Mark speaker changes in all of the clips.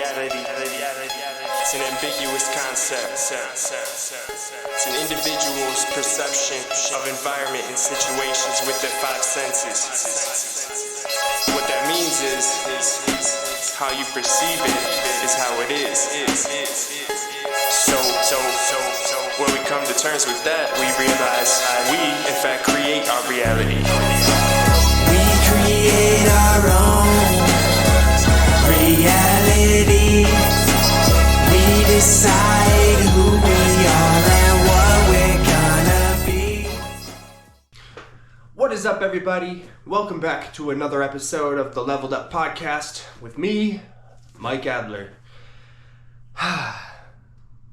Speaker 1: It's an ambiguous concept. It's an individual's perception of environment and situations with their five senses. What that means is how you perceive it is how it is. So when we come to terms with that, we realize we, in fact, create our reality.
Speaker 2: We create our own reality. We decide who we are and what we're gonna be.
Speaker 3: What is up, everybody? Welcome back to another episode of the Leveled Up Podcast with me, Mike Adler.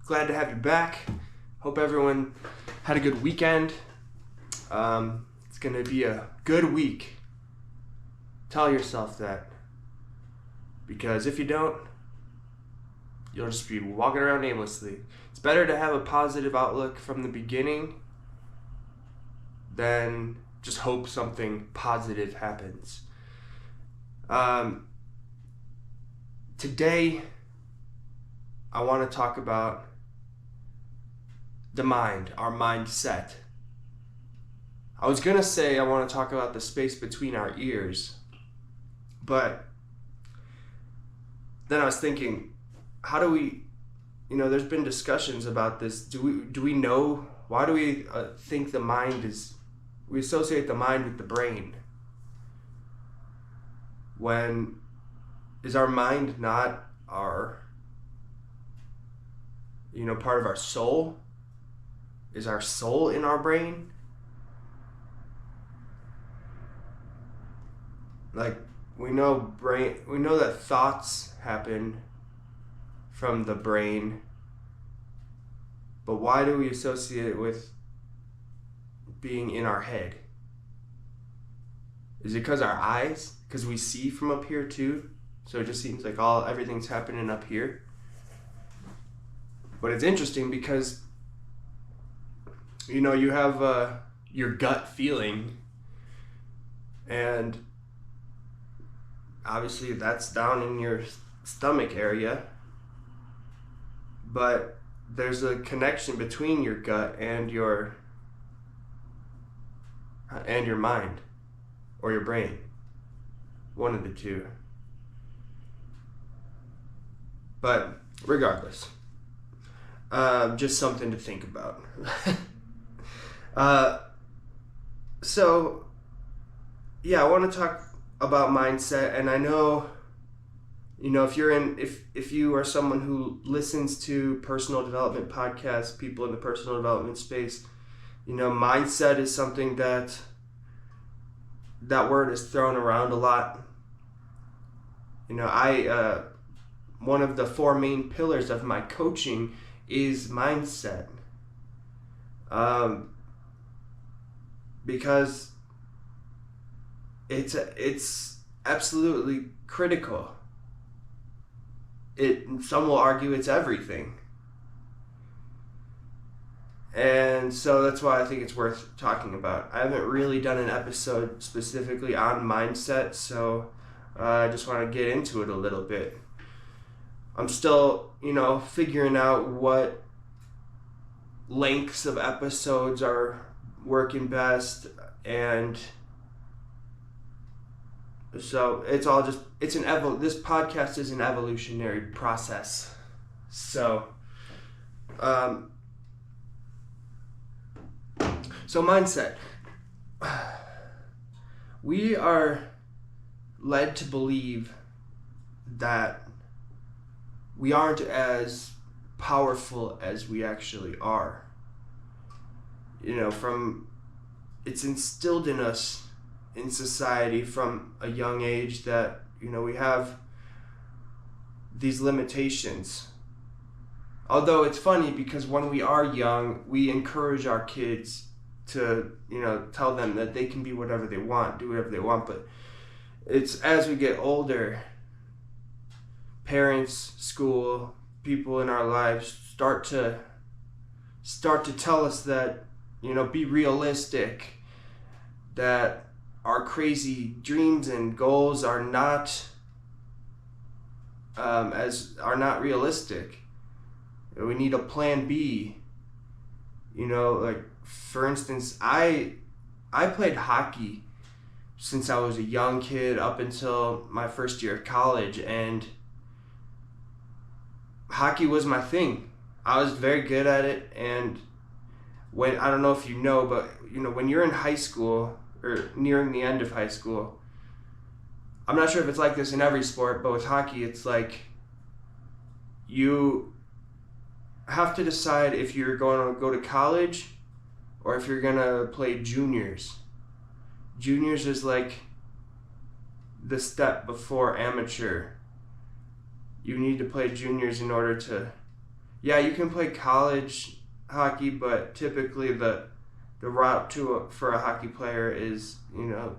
Speaker 3: Glad to have you back. Hope everyone had a good weekend. It's going to be a good week. Tell yourself that. Because if you don't, you'll just be walking around aimlessly. It's better to have a positive outlook from the beginning than just hope something positive happens. Today, I want to talk about the mind, our mindset. I was going to say I want to talk about the space between our ears, but then I was thinking, how do we, there's been discussions about this. Do we know, why do we think the mind is, we associate the mind with the brain? When is our mind not our, part of our soul? Is our soul in our brain? Like, we know that thoughts happen from the brain, but why do we associate it with being in our head? Is it because our eyes? Because we see from up here too? So it just seems like everything's happening up here. But it's interesting because you have your gut feeling, and obviously that's down in your stomach area, but there's a connection between your gut and your mind or your brain, one of the two. But regardless, just something to think about. I want to talk about mindset, and I know, if you are someone who listens to personal development podcasts, people in the personal development space, mindset is something that word is thrown around a lot. One of the four main pillars of my coaching is mindset. Because it's absolutely critical. Some will argue it's everything. And so that's why I think it's worth talking about. I haven't really done an episode specifically on mindset, so I just want to get into it a little bit. I'm still, figuring out what lengths of episodes are working best, and so this podcast is an evolutionary process. So mindset. We are led to believe that we aren't as powerful as we actually are. It's instilled in us in society from a young age that, we have these limitations. Although it's funny because when we are young, we encourage our kids to, tell them that they can be whatever they want, do whatever they want. But it's as we get older, parents, school, people in our lives start to tell us that, be realistic, that our crazy dreams and goals are not as are not realistic. We need a plan B. You know, like for instance, I played hockey since I was a young kid up until my first year of college, and hockey was my thing. I was very good at it, and when I don't know if you know, but you know, when you're in high school or nearing the end of high school, I'm not sure if it's like this in every sport, but with hockey, it's like you have to decide if you're going to go to college or if you're going to play juniors. Juniors is like the step before amateur. You need to play juniors in order to, yeah, you can play college hockey, but typically the route for a hockey player is, you know,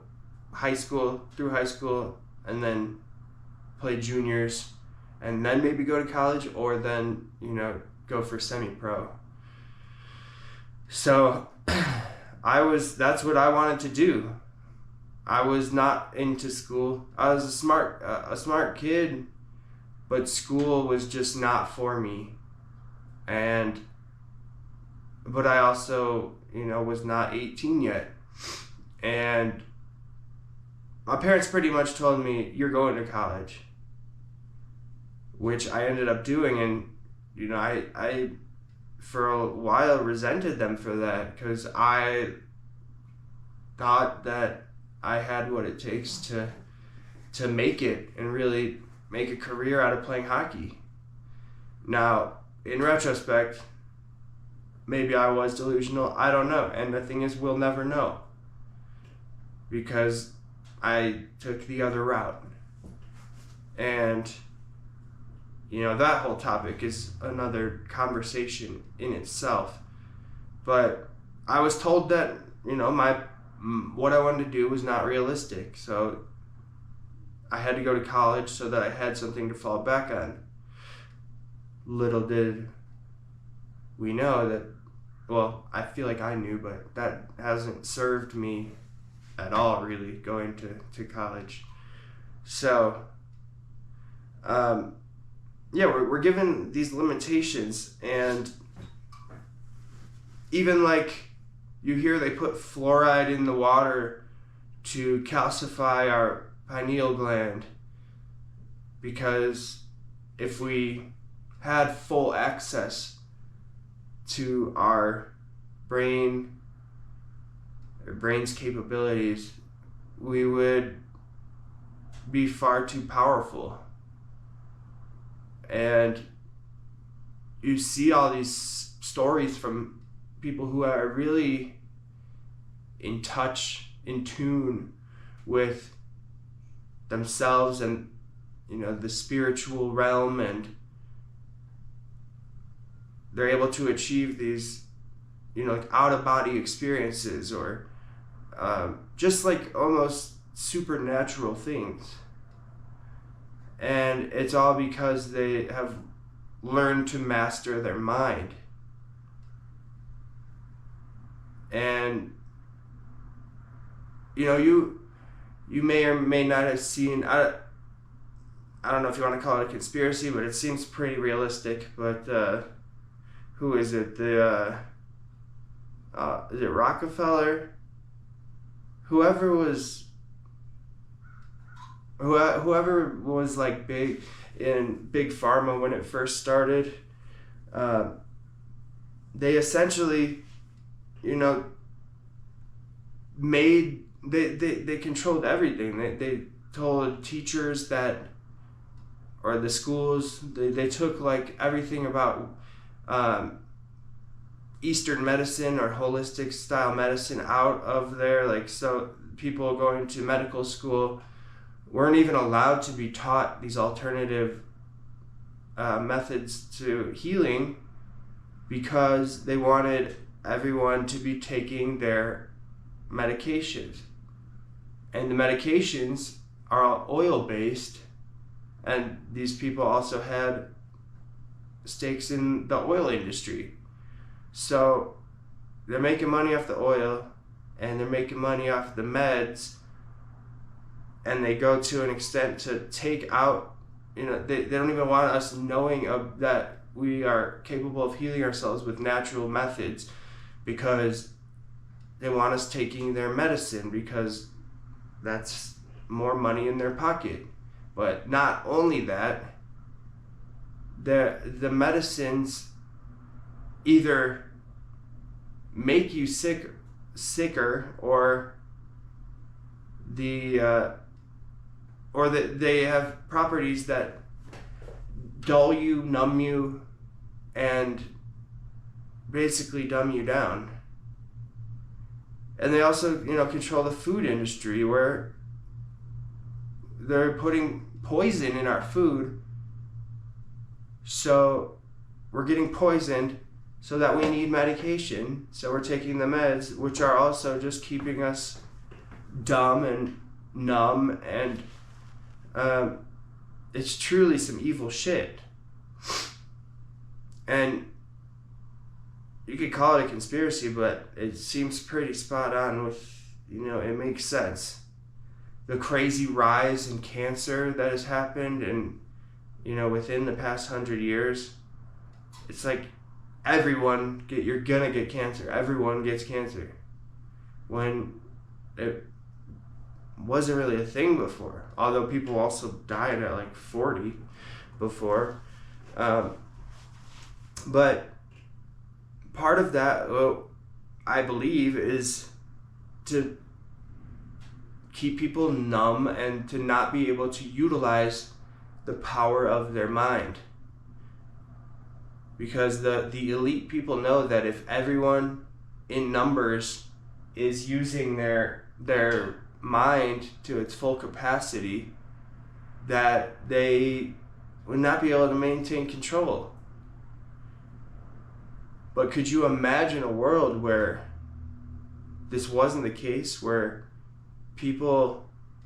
Speaker 3: high school and then play juniors and then maybe go to college, or then, you know, go for semi-pro. So that's what I wanted to do. I was not into school. I was a smart kid, but school was just not for me. But I also, you know, was not 18 yet. And my parents pretty much told me, you're going to college, which I ended up doing. And, you know, I for a while resented them for that, because I thought that I had what it takes to make it and really make a career out of playing hockey. Now, in retrospect, maybe I was delusional. I don't know. And the thing is, we'll never know, because I took the other route. And, you know, that whole topic is another conversation in itself. But I was told that, you know, what I wanted to do was not realistic. So I had to go to college so that I had something to fall back on. Little did we know that, well, I feel like I knew, but that hasn't served me at all, really, going to college. So, yeah, we're given these limitations, and even like you hear they put fluoride in the water to calcify our pineal gland, because if we had full access to our brain's capabilities, we would be far too powerful. And you see all these stories from people who are really in touch, in tune with themselves and, you know, the spiritual realm, and they're able to achieve these, you know, like out-of-body experiences, or just like almost supernatural things. And it's all because they have learned to master their mind. And, you know, you may or may not have seen, I don't know if you want to call it a conspiracy, but it seems pretty realistic. But who is it? Is it Rockefeller? Whoever was like big in big pharma when it first started, they essentially, you know, they controlled everything. They told teachers that, or the schools, they took like everything about Eastern medicine or holistic style medicine out of there. Like, so people going to medical school weren't even allowed to be taught these alternative methods to healing, because they wanted everyone to be taking their medications. And the medications are all oil-based, and these people also had stakes in the oil industry. So they're making money off the oil, and they're making money off the meds, and they go to an extent to take out they don't even want us knowing that we are capable of healing ourselves with natural methods, because they want us taking their medicine because that's more money in their pocket. But not only that, the medicines either make you sicker, or they have properties that dull you, numb you, and basically dumb you down. And they also, control the food industry, where they're putting poison in our food. So we're getting poisoned so that we need medication. So we're taking the meds, which are also just keeping us dumb and numb. And it's truly some evil shit. And you could call it a conspiracy, but it seems pretty spot on with, it makes sense. The crazy rise in cancer that has happened, and, within the past 100 years, it's like you're gonna get cancer. Everyone gets cancer. When it wasn't really a thing before. Although people also died at like 40 before. But part of that, I believe, is to keep people numb and to not be able to utilize the power of their mind. Because the elite people know that if everyone in numbers is using their mind to its full capacity, that they would not be able to maintain control. But could you imagine a world where this wasn't the case, where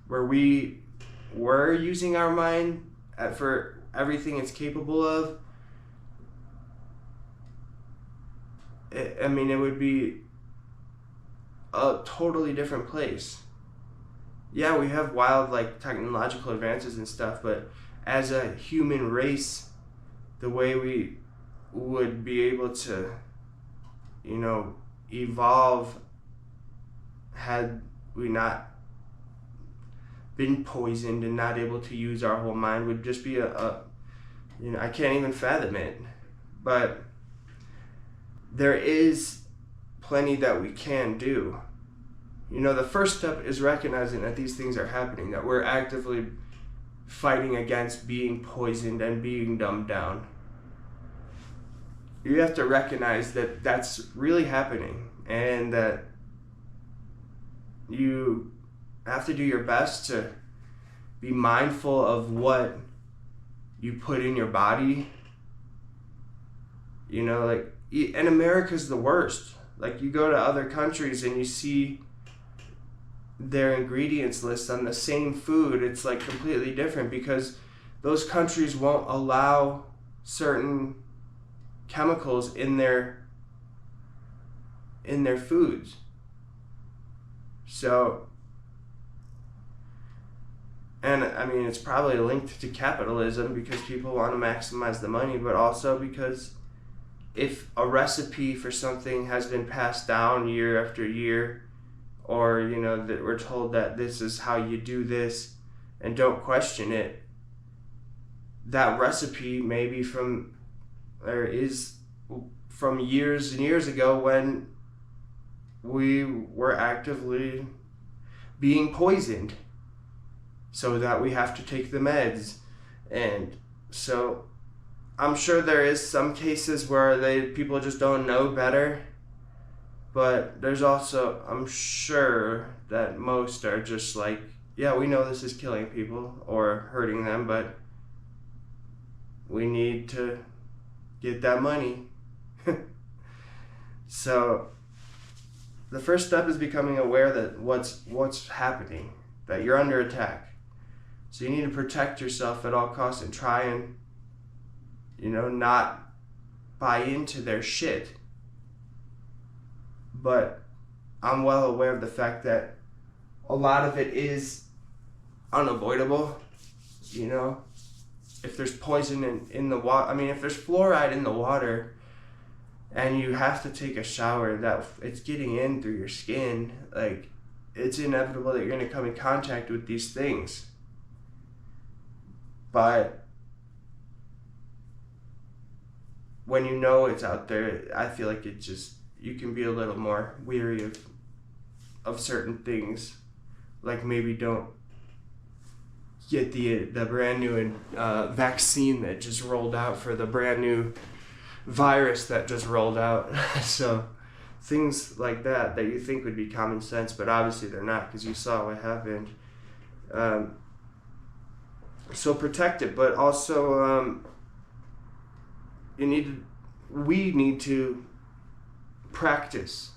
Speaker 3: we were using our mind for everything it's capable of? It would be a totally different place. Yeah, we have wild technological advances and stuff, but as a human race, the way we would be able to, evolve had we not been poisoned and not able to use our whole mind would just be I can't even fathom it. But there is plenty that we can do. The first step is recognizing that these things are happening, that we're actively fighting against being poisoned and being dumbed down. You have to recognize that that's really happening, and that you have to do your best to be mindful of what you put in your body. And America's the worst. You go to other countries and you see their ingredients list on the same food. It's completely different, because those countries won't allow certain chemicals in their foods. So, and it's probably linked to capitalism, because people want to maximize the money, but also because if a recipe for something has been passed down year after year, or that we're told that this is how you do this and don't question it, that recipe maybe is from years and years ago, when we were actively being poisoned, so that we have to take the meds. And so I'm sure there is some cases where people just don't know better, but there's also, I'm sure that most are just yeah, we know this is killing people or hurting them, but we need to get that money. So the first step is becoming aware that what's happening, that you're under attack. So you need to protect yourself at all costs and try and not buy into their shit. But I'm well aware of the fact that a lot of it is unavoidable, if there's poison in the water, I mean, if there's fluoride in the water and you have to take a shower, that it's getting in through your skin, like, it's inevitable that you're going to come in contact with these things. But when you know it's out there, I feel like it just, you can be a little more weary of certain things. Like, maybe don't get the brand new vaccine that just rolled out for the brand new virus that just rolled out. So things like that you think would be common sense, but obviously they're not, because you saw what happened. So protect it, but also we need to practice.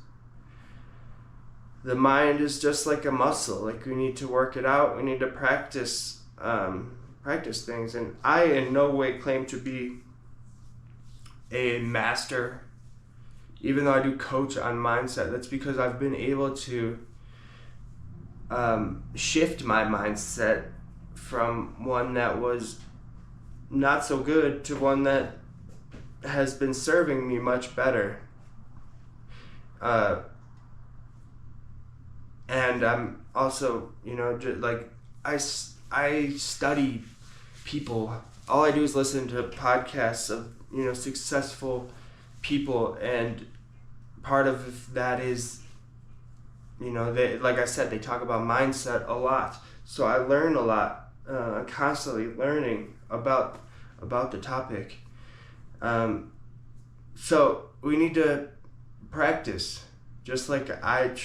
Speaker 3: The mind is just like a muscle. Like, we need to work it out. We need to practice things. And I in no way claim to be a master, even though I do coach on mindset. That's because I've been able to shift my mindset from one that was not so good to one that has been serving me much better. And I'm also, just like, I study people. All I do is listen to podcasts of, successful people, and part of that is, they, like I said, they talk about mindset a lot. So I learn a lot, constantly learning about the topic. So we need to practice, just like I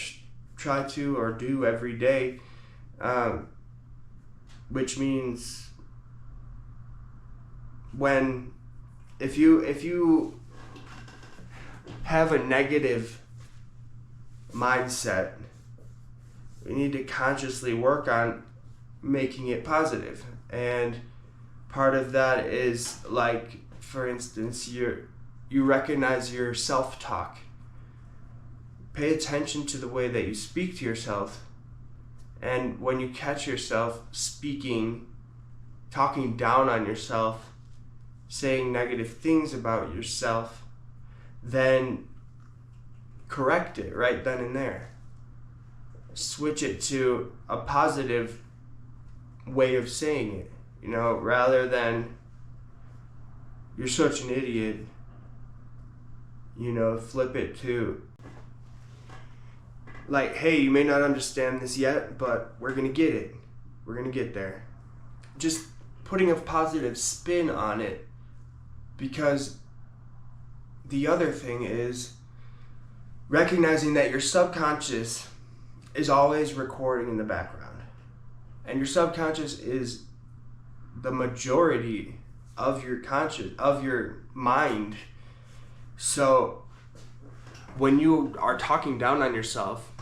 Speaker 3: try to or do every day, which means if you have a negative mindset, we need to consciously work on making it positive. And part of that is, like, for instance, you recognize your self-talk. Pay attention to the way that you speak to yourself. And when you catch yourself talking down on yourself, saying negative things about yourself, then correct it right then and there. Switch it to a positive way of saying it, rather than "you're such an idiot." Flip it to, like, "Hey, you may not understand this yet, but we're gonna get it. We're gonna get there." Just putting a positive spin on it, because the other thing is recognizing that your subconscious is always recording in the background, and your subconscious is the majority of your mind. So when you are talking down on yourself,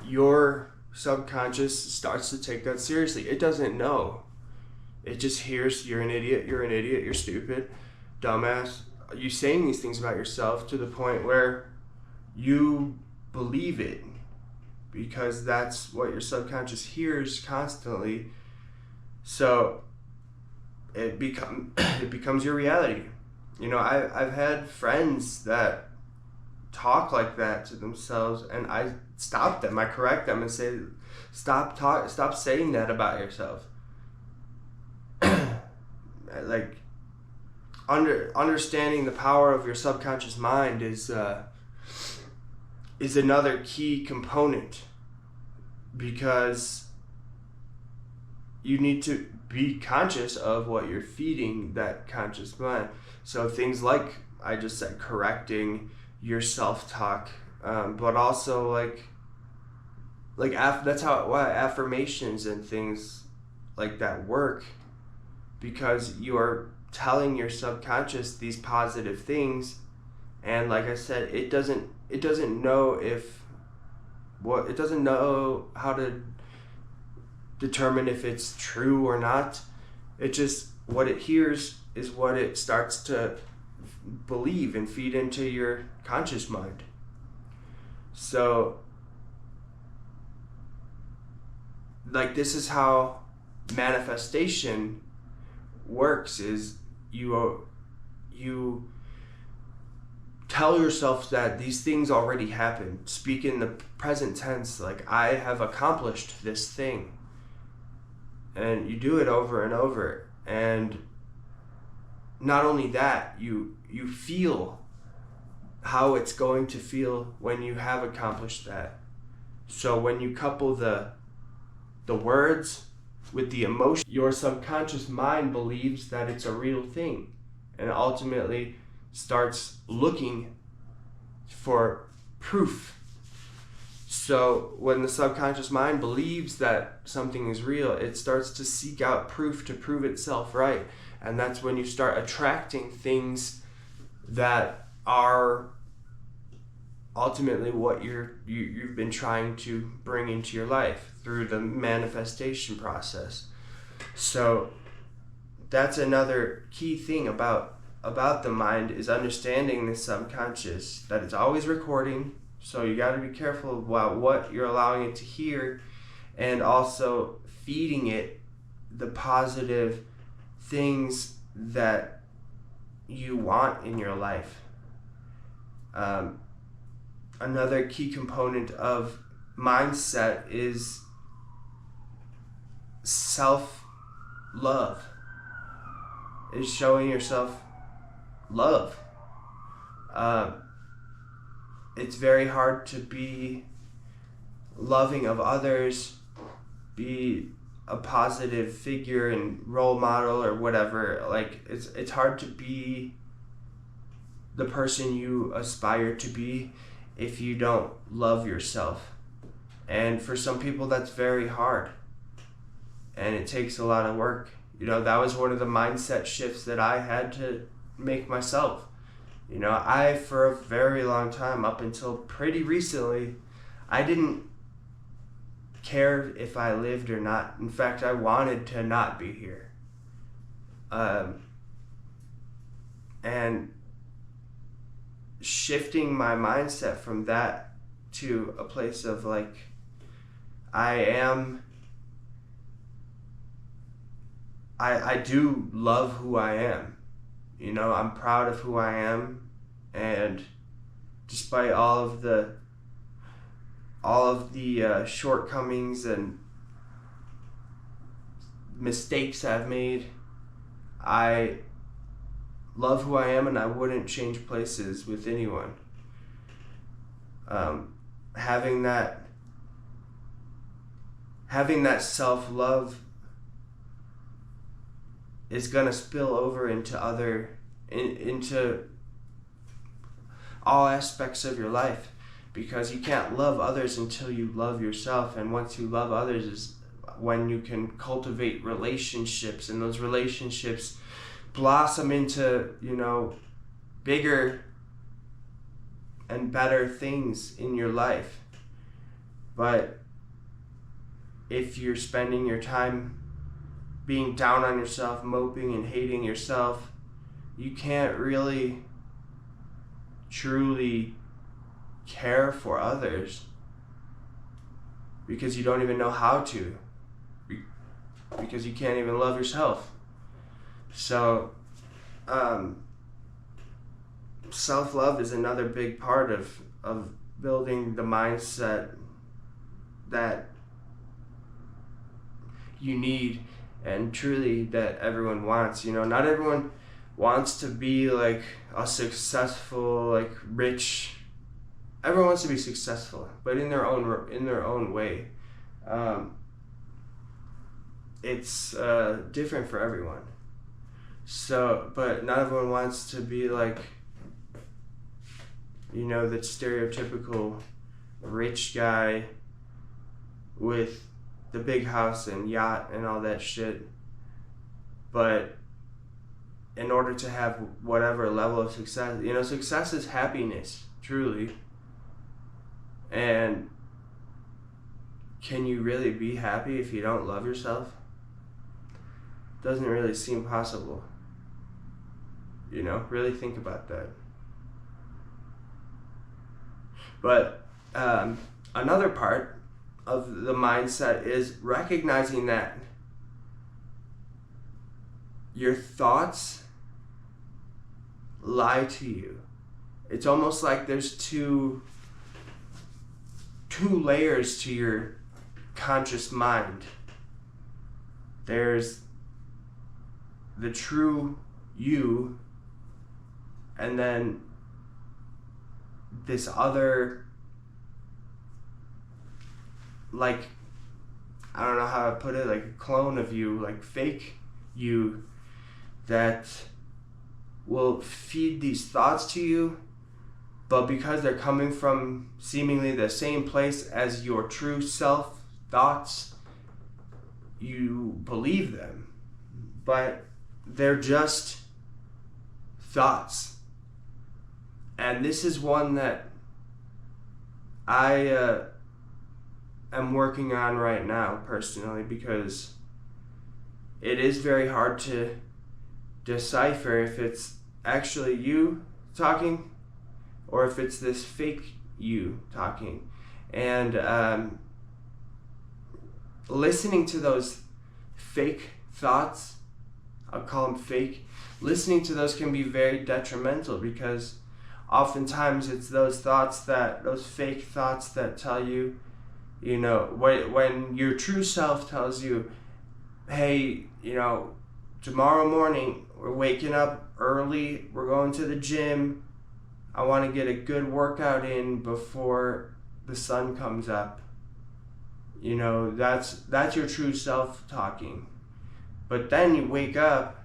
Speaker 3: your subconscious starts to take that seriously. It doesn't know. It just hears, "You're an idiot, you're stupid, dumbass." You saying these things about yourself to the point where you believe it, because that's what your subconscious hears constantly. So it becomes your reality. I've had friends that talk like that to themselves, and I stop them. I correct them and say, stop saying that about yourself. Like, understanding the power of your subconscious mind is another key component, because you need to be conscious of what you're feeding that conscious mind. So things like I just said, correcting your self-talk, but also that's why affirmations and things like that work, because you are telling your subconscious these positive things, and like I said, it doesn't know how to determine if it's true or not. It just, what it hears is what it starts to believe and feed into your conscious mind. So, like, this is how manifestation works is you tell yourself that these things already happened. Speak in the present tense, like, I have accomplished this thing. And you do it over and over. And not only that, you feel how it's going to feel when you have accomplished that. So when you couple the words with the emotion, your subconscious mind believes that it's a real thing, and ultimately starts looking for proof. So when the subconscious mind believes that something is real, it starts to seek out proof to prove itself right. And that's when you start attracting things that are ultimately what you've been trying to bring into your life through the manifestation process. So that's another key thing about the mind, is understanding the subconscious, that it's always recording. So you got to be careful about what you're allowing it to hear, and also feeding it the positive things that you want in your life. Another key component of mindset is self-love. Is showing yourself love. It's very hard to be loving of others, be a positive figure and role model or whatever. Like, it's hard to be the person you aspire to be if you don't love yourself. And for some people that's very hard, and it takes a lot of work. You know, that was one of the mindset shifts that I had to make myself. You know, for a very long time, up until pretty recently, I didn't care if I lived or not. In fact, I wanted to not be here. And shifting my mindset from that to a place of, like, I do love who I am. You know, I'm proud of who I am, and despite all of the shortcomings and mistakes I've made, I love who I am, and I wouldn't change places with anyone. Having that self-love is gonna spill over into into all aspects of your life, because you can't love others until you love yourself. And once you love others is when you can cultivate relationships, and those relationships blossom into, you know, bigger and better things in your life. But if you're spending your time being down on yourself, moping and hating yourself, you can't really truly care for others, because you don't even know how to, because you can't even love yourself. So self-love is another big part of building the mindset that you need, and truly that everyone wants. You know, not everyone wants to be like a successful, like, rich. Everyone wants to be successful, but in their own way. It's different for everyone. So, but not everyone wants to be like, you know, that stereotypical rich guy with the big house and yacht and all that shit. But in order to have whatever level of success, you know, success is happiness, truly. And can you really be happy if you don't love yourself? Doesn't really seem possible. You know, really think about that. But another part of the mindset is recognizing that your thoughts lie to you. It's almost like there's two layers to your conscious mind. There's the true you, and then this other, like, I don't know how to put it, like a clone of you, like fake you, that will feed these thoughts to you, but because they're coming from seemingly the same place as your true self thoughts, you believe them. But they're just thoughts. And this is one that I am working on right now personally, because it is very hard to decipher if it's actually you talking or if it's this fake you talking. And listening to those fake thoughts, I'll call them fake, listening to those can be very detrimental, because oftentimes it's those thoughts, that those fake thoughts that tell you, you know, when your true self tells you, hey, you know, tomorrow morning we're waking up early, we're going to the gym, I want to get a good workout in before the sun comes up. You know, that's your true self talking. But then you wake up,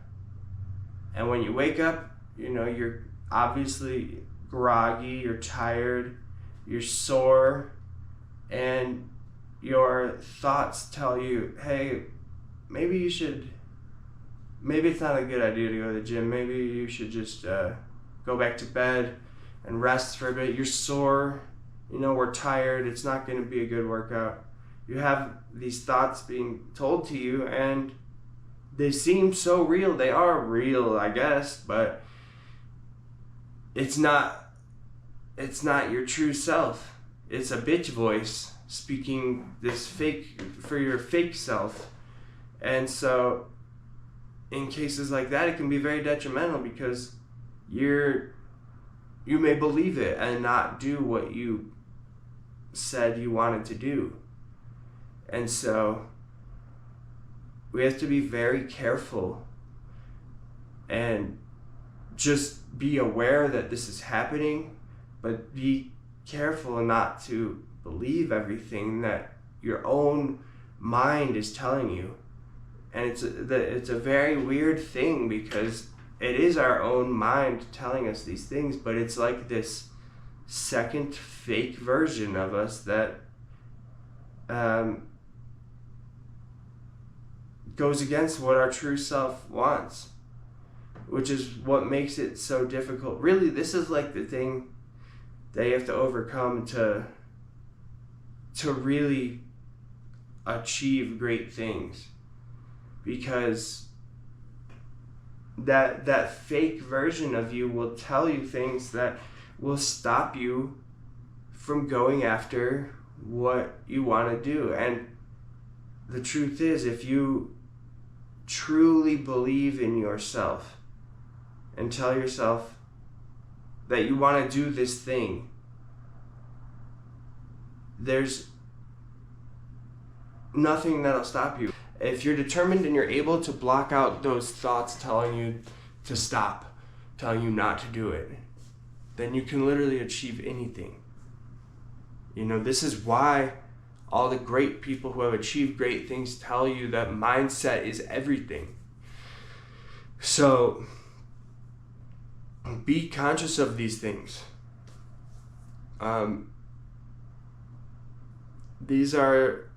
Speaker 3: and when you wake up, you know, you're obviously groggy, you're tired, you're sore, and your thoughts tell you, hey, maybe it's not a good idea to go to the gym, maybe you should just go back to bed and rest for a bit. You're sore, you know, we're tired, it's not going to be a good workout. You have these thoughts being told to you, and they seem so real. They are real, I guess, but it's not your true self. It's a bitch voice speaking this fake for your fake self. And so in cases like that, it can be very detrimental, because you may believe it and not do what you said you wanted to do. And so we have to be very careful and just be aware that this is happening, but be careful not to believe everything that your own mind is telling you. And it's a very weird thing, because it is our own mind telling us these things, but it's like this second fake version of us that goes against what our true self wants, which is what makes it so difficult. Really, this is like the thing that you have to overcome to really achieve great things, because that fake version of you will tell you things that will stop you from going after what you want to do. And the truth is, if you truly believe in yourself and tell yourself that you want to do this thing, there's nothing that'll stop you. If you're determined and you're able to block out those thoughts telling you to stop, telling you not to do it, then you can literally achieve anything. You know, this is why all the great people who have achieved great things tell you that mindset is everything. So be conscious of these things. These are,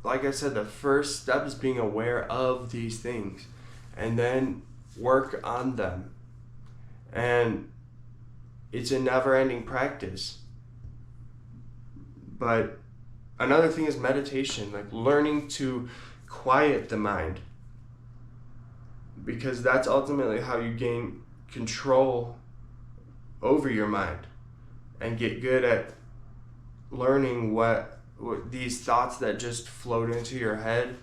Speaker 3: like I said, the first step is being aware of these things, and then work on them. And it's a never-ending practice. But another thing is meditation, like learning to quiet the mind, because that's ultimately how you gain control over your mind and get good at learning what these thoughts that just float into your head,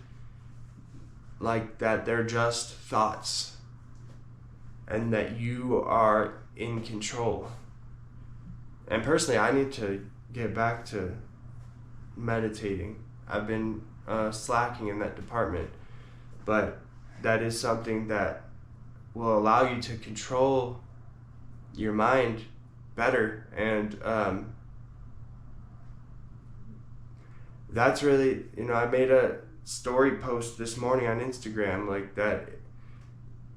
Speaker 3: like that they're just thoughts and that you are in control. And personally, I need to get back to meditating. I've been slacking in that department, but that is something that will allow you to control your mind better. And that's really, I made a story post this morning on Instagram, like that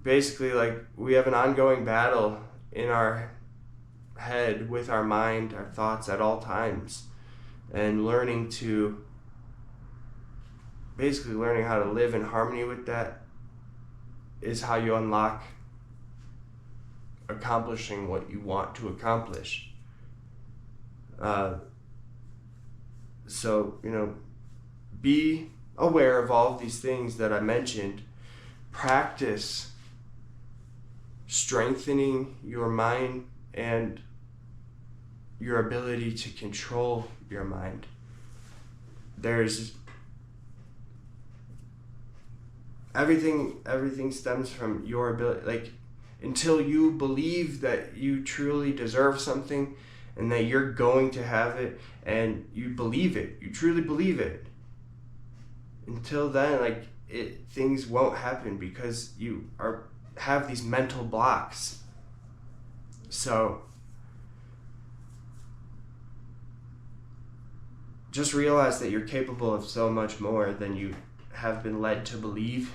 Speaker 3: basically, like, we have an ongoing battle in our head with our mind, our thoughts at all times, and learning how to live in harmony with that is how you unlock accomplishing what you want to accomplish. So, be aware of all of these things that I mentioned. Practice strengthening your mind and your ability to control your mind. There's everything stems from your ability. Like, until you believe that you truly deserve something and that you're going to have it, and you believe it, you truly believe it, until then, like, things won't happen because you have these mental blocks. So just realize that you're capable of so much more than you have been led to believe,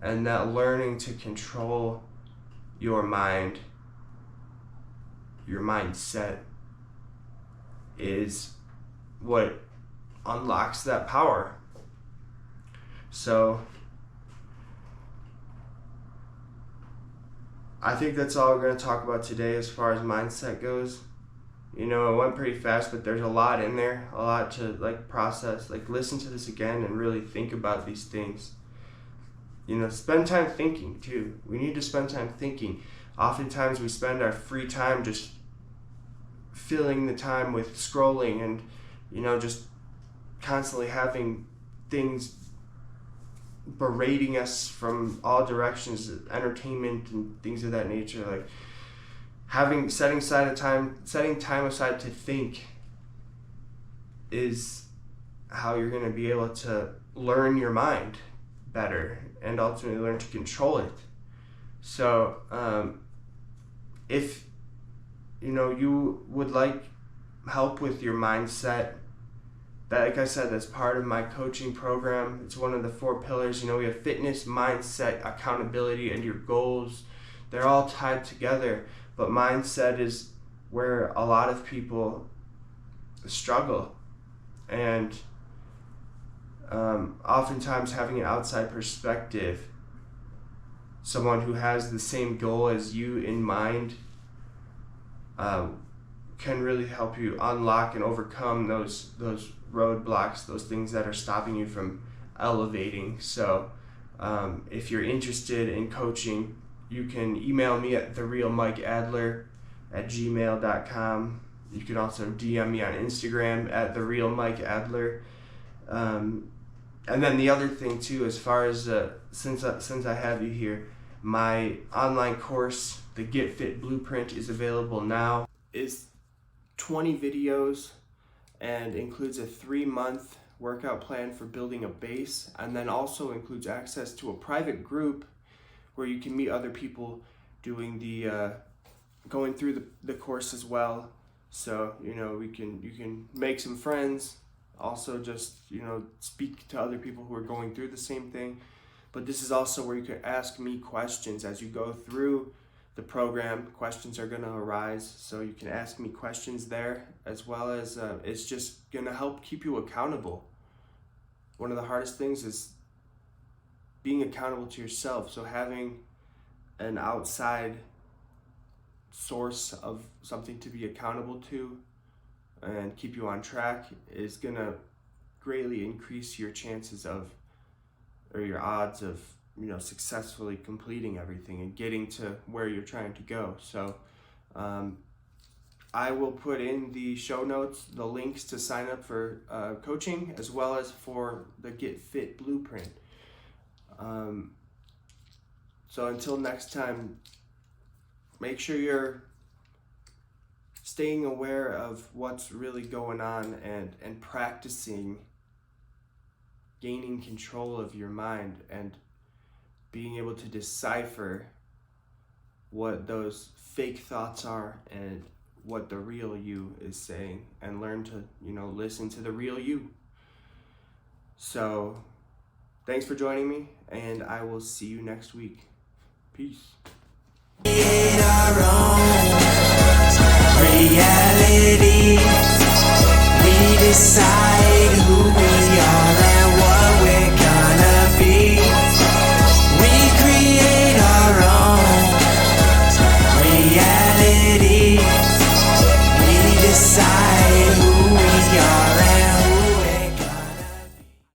Speaker 3: and that learning to control your mind, your mindset, is what unlocks that power. So I think that's all we're going to talk about today as far as mindset goes. It went pretty fast, but there's a lot in there, a lot to process. Listen to this again and really think about these things. Spend time thinking too. We need to spend time thinking. Oftentimes we spend our free time just filling the time with scrolling and, just constantly having things berating us from all directions, entertainment and things of that nature. Setting time aside to think is how you're going to be able to learn your mind better and ultimately learn to control it. So if you would like help with your mindset, that, like I said, that's part of my coaching program. It's one of the 4 pillars. We have fitness, mindset, accountability, and your goals. They're all tied together, but mindset is where a lot of people struggle. And oftentimes having an outside perspective, someone who has the same goal as you in mind, can really help you unlock and overcome those roadblocks, those things that are stopping you from elevating. So if you're interested in coaching, you can email me at therealmikeadler@gmail.com. You can also DM me on Instagram at therealmikeadler. And then the other thing too, as far as since I have you here, my online course, the Get Fit Blueprint, is available now. It's 20 videos and includes a 3-month workout plan for building a base, and then also includes access to a private group where you can meet other people doing going through the course as well. So you can make some friends, also just speak to other people who are going through the same thing. But this is also where you can ask me questions as you go through the program. Questions are going to arise, so you can ask me questions there, as well as it's just going to help keep you accountable. One of the hardest things is being accountable to yourself. So having an outside source of something to be accountable to and keep you on track is going to greatly increase your chances or your odds of successfully completing everything and getting to where you're trying to go. So I will put in the show notes the links to sign up for coaching, as well as for the Get Fit Blueprint. So until next time, make sure you're staying aware of what's really going on and practicing gaining control of your mind and being able to decipher what those fake thoughts are and what the real you is saying, and learn to, listen to the real you. So thanks for joining me, and I will see you next week. Peace.
Speaker 2: Create our own reality. We decide who